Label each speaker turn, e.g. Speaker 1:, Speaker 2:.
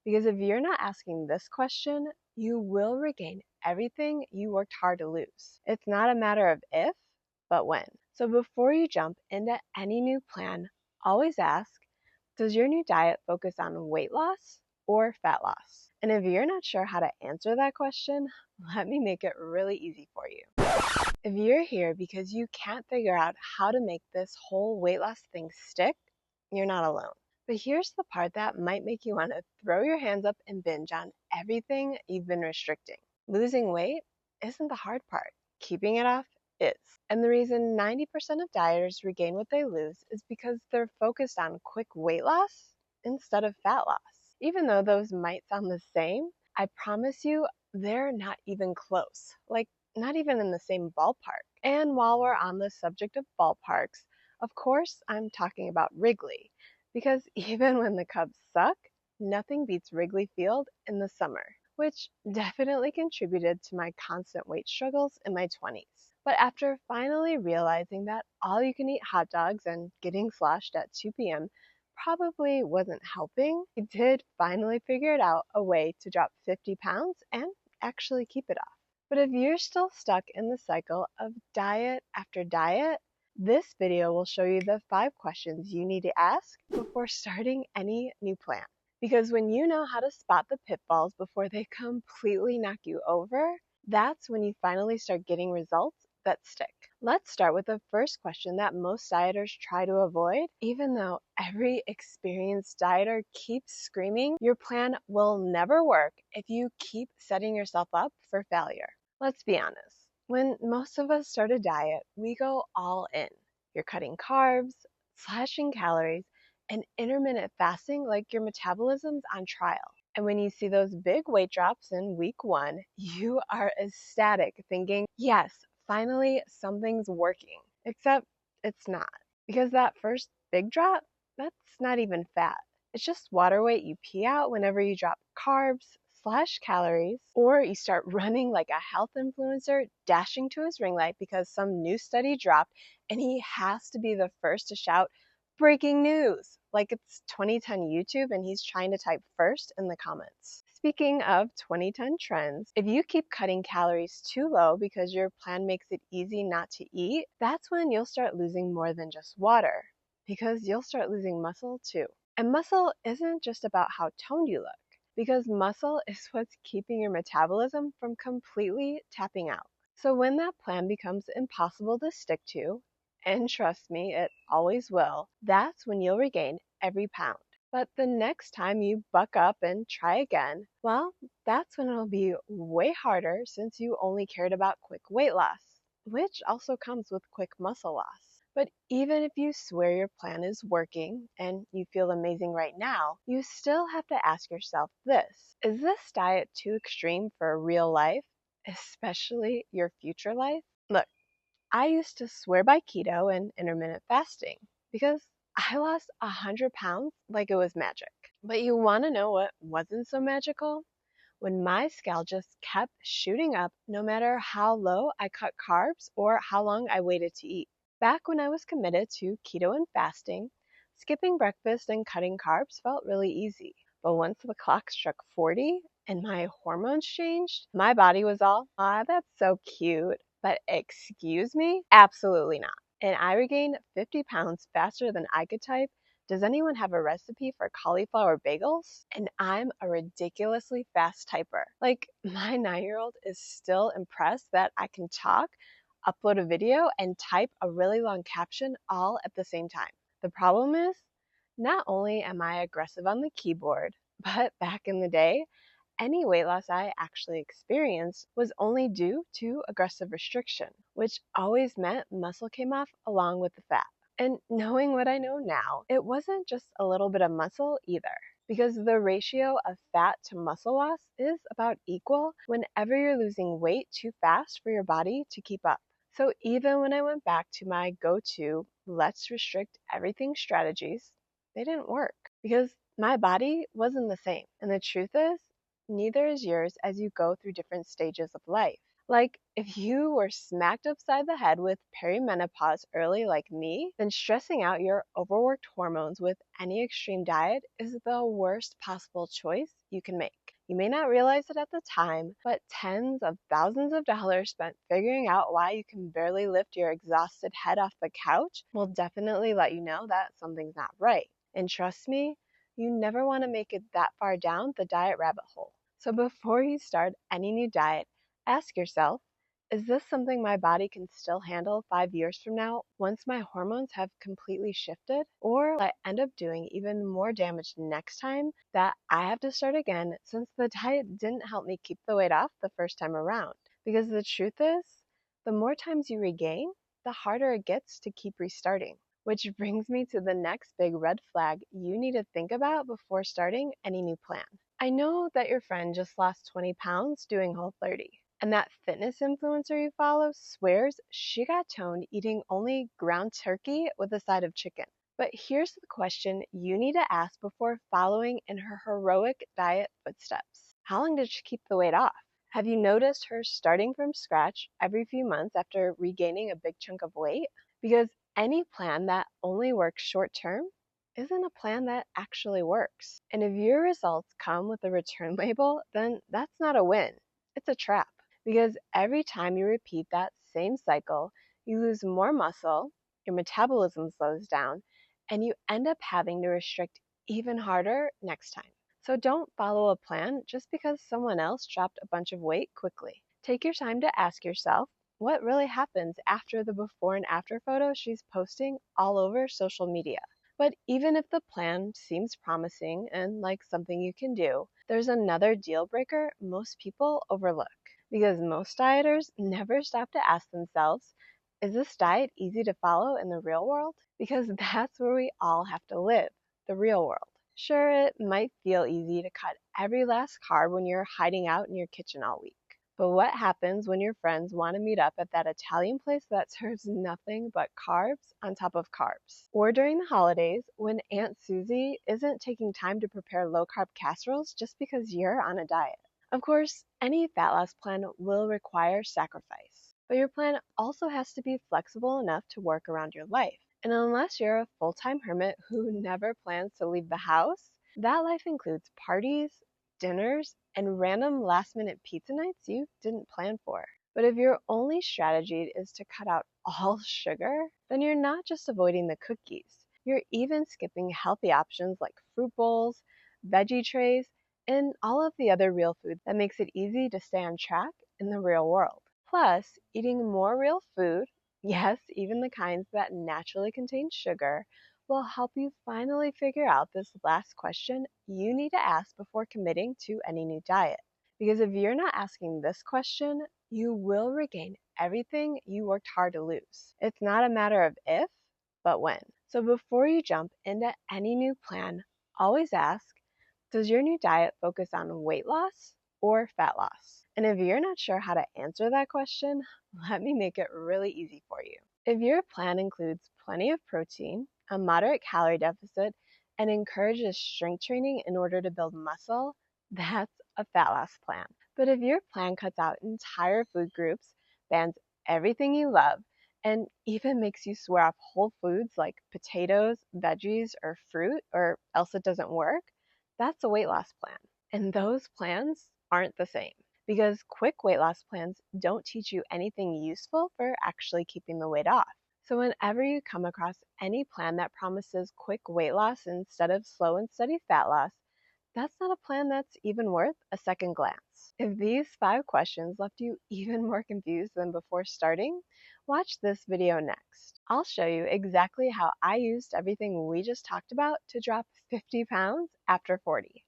Speaker 1: Because if you're not asking this question, you will regain everything you worked hard to lose. It's not a matter of if, but when. So before you jump into any new plan, always ask, does your new diet focus on weight loss or fat loss? And if you're not sure how to answer that question, let me make it really easy for you. If you're here because you can't figure out how to make this whole weight loss thing stick, you're not alone. But here's the part that might make you want to throw your hands up and binge on everything you've been restricting. Losing weight isn't the hard part. Keeping it off is. And the reason 90% of dieters regain what they lose is because they're focused on quick weight loss instead of fat loss. Even though those might sound the same, I promise you they're not even close. Like, not even in the same ballpark. And while we're on the subject of ballparks, of course I'm talking about Wrigley. Because even when the Cubs suck, nothing beats Wrigley Field in the summer, which definitely contributed to my constant weight struggles in my 20s. But after finally realizing that all you can eat hot dogs and getting sloshed at 2 p.m. probably wasn't helping, I did finally figure out a way to drop 50 pounds and actually keep it off. But if you're still stuck in the cycle of diet after diet, this video will show you the 5 questions you need to ask before starting any new plan. Because when you know how to spot the pitfalls before they completely knock you over, that's when you finally start getting results that stick. Let's start with the first question that most dieters try to avoid, even though every experienced dieter keeps screaming, your plan will never work if you keep setting yourself up for failure. Let's be honest. When most of us start a diet, we go all in. You're cutting carbs, slashing calories, and intermittent fasting like your metabolism's on trial. And when you see those big weight drops in week 1, you are ecstatic, thinking, yes, finally something's working. Except it's not. Because that first big drop, that's not even fat. It's just water weight you pee out whenever you drop carbs, slash calories, or you start running like a health influencer dashing to his ring light because some new study dropped and he has to be the first to shout, breaking news, like it's 2010 YouTube and he's trying to type first in the comments. Speaking of 2010 trends, if you keep cutting calories too low because your plan makes it easy not to eat, that's when you'll start losing more than just water, because you'll start losing muscle too. And muscle isn't just about how toned you look, because muscle is what's keeping your metabolism from completely tapping out. So when that plan becomes impossible to stick to, and trust me, it always will, that's when you'll regain every pound. But the next time you buck up and try again, well, that's when it'll be way harder since you only cared about quick weight loss, which also comes with quick muscle loss. But even if you swear your plan is working and you feel amazing right now, you still have to ask yourself this: is this diet too extreme for real life, especially your future life? Look, I used to swear by keto and intermittent fasting because I lost 100 pounds like it was magic. But you want to know what wasn't so magical? When my scale just kept shooting up no matter how low I cut carbs or how long I waited to eat. Back when I was committed to keto and fasting, skipping breakfast and cutting carbs felt really easy. But once the clock struck 40 and my hormones changed, my body was all, ah, that's so cute. But excuse me? Absolutely not. And I regained 50 pounds faster than I could type. Does anyone have a recipe for cauliflower bagels? And I'm a ridiculously fast typer. Like, my 9-year-old is still impressed that I can talk, upload a video, and type a really long caption all at the same time. The problem is, not only am I aggressive on the keyboard, but back in the day, any weight loss I actually experienced was only due to aggressive restriction, which always meant muscle came off along with the fat. And knowing what I know now, it wasn't just a little bit of muscle either, because the ratio of fat to muscle loss is about equal whenever you're losing weight too fast for your body to keep up. So even when I went back to my go-to let's restrict everything strategies, they didn't work because my body wasn't the same. And the truth is, neither is yours as you go through different stages of life. Like, if you were smacked upside the head with perimenopause early like me, then stressing out your overworked hormones with any extreme diet is the worst possible choice you can make. You may not realize it at the time, but tens of thousands of dollars spent figuring out why you can barely lift your exhausted head off the couch will definitely let you know that something's not right. And trust me, you never want to make it that far down the diet rabbit hole. So before you start any new diet, ask yourself, is this something my body can still handle 5 years from now once my hormones have completely shifted? Or will I end up doing even more damage next time that I have to start again since the diet didn't help me keep the weight off the first time around? Because the truth is, the more times you regain, the harder it gets to keep restarting. Which brings me to the next big red flag you need to think about before starting any new plan. I know that your friend just lost 20 pounds doing Whole30. And that fitness influencer you follow swears she got toned eating only ground turkey with a side of chicken. But here's the question you need to ask before following in her heroic diet footsteps. How long did she keep the weight off? Have you noticed her starting from scratch every few months after regaining a big chunk of weight? Because any plan that only works short term isn't a plan that actually works. And if your results come with a return label, then that's not a win. It's a trap. Because every time you repeat that same cycle, you lose more muscle, your metabolism slows down, and you end up having to restrict even harder next time. So don't follow a plan just because someone else dropped a bunch of weight quickly. Take your time to ask yourself what really happens after the before and after photo she's posting all over social media. But even if the plan seems promising and like something you can do, there's another deal breaker most people overlook. Because most dieters never stop to ask themselves, is this diet easy to follow in the real world? Because that's where we all have to live, the real world. Sure, it might feel easy to cut every last carb when you're hiding out in your kitchen all week. But what happens when your friends want to meet up at that Italian place that serves nothing but carbs on top of carbs? Or during the holidays when Aunt Susie isn't taking time to prepare low carb casseroles just because you're on a diet? Of course, any fat loss plan will require sacrifice, but your plan also has to be flexible enough to work around your life. And unless you're a full-time hermit who never plans to leave the house, that life includes parties, dinners, and random last-minute pizza nights you didn't plan for. But if your only strategy is to cut out all sugar, then you're not just avoiding the cookies. You're even skipping healthy options like fruit bowls, veggie trays, and all of the other real food that makes it easy to stay on track in the real world. Plus, eating more real food, yes, even the kinds that naturally contain sugar, will help you finally figure out this last question you need to ask before committing to any new diet. Because if you're not asking this question, you will regain everything you worked hard to lose. It's not a matter of if, but when. So before you jump into any new plan, always ask, does your new diet focus on weight loss or fat loss? And if you're not sure how to answer that question, let me make it really easy for you. If your plan includes plenty of protein, a moderate calorie deficit, and encourages strength training in order to build muscle, that's a fat loss plan. But if your plan cuts out entire food groups, bans everything you love, and even makes you swear off whole foods like potatoes, veggies, or fruit, or else it doesn't work, that's a weight loss plan. And those plans aren't the same because quick weight loss plans don't teach you anything useful for actually keeping the weight off. So whenever you come across any plan that promises quick weight loss instead of slow and steady fat loss, that's not a plan that's even worth a second glance. If these 5 questions left you even more confused than before starting, watch this video next. I'll show you exactly how I used everything we just talked about to drop 50 pounds after 40.